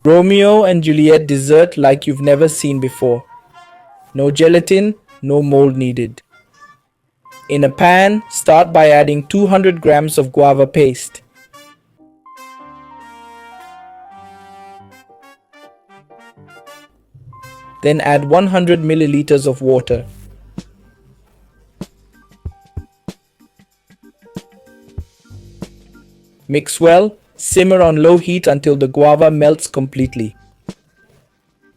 Romeo and Juliet dessert like you've never seen before. No gelatin, no mold needed. In a pan, start by adding 200 grams of guava paste. Then add 100 milliliters of water. Mix well, simmer on low heat until the guava melts completely.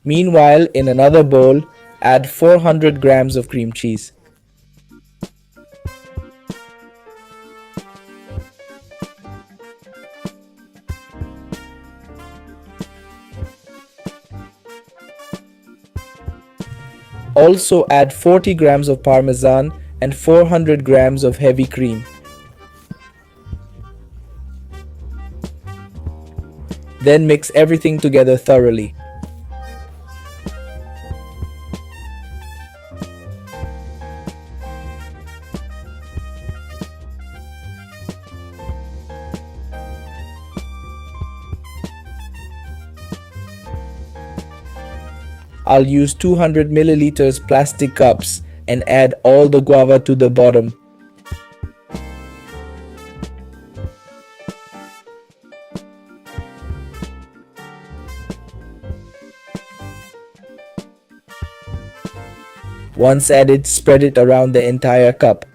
Meanwhile, in another bowl, add 400 grams of cream cheese. Also add 40 grams of Parmesan and 400 grams of heavy cream. Then mix everything together thoroughly. I'll use 200 milliliters plastic cups and add all the guava to the bottom. Once added, spread it around the entire cup.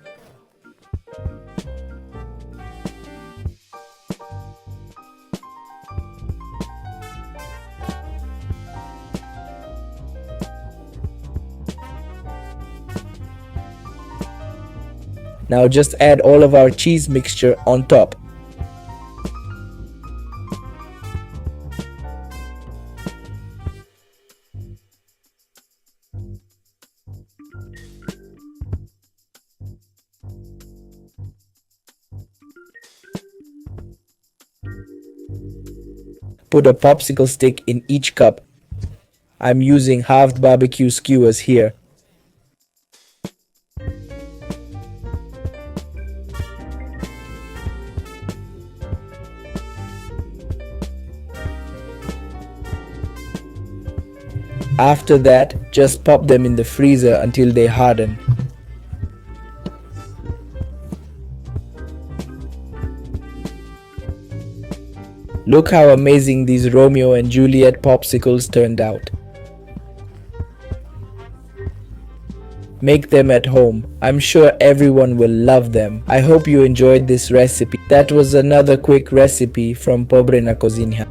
Now just add all of our cheese mixture on top. Put a popsicle stick in each cup. I'm using halved barbecue skewers here. After that, just pop them in the freezer until they harden. Look how amazing these Romeo and Juliet popsicles turned out. Make them at home. I'm sure everyone will love them. I hope you enjoyed this recipe. That was another quick recipe from Pobre na Cozinha.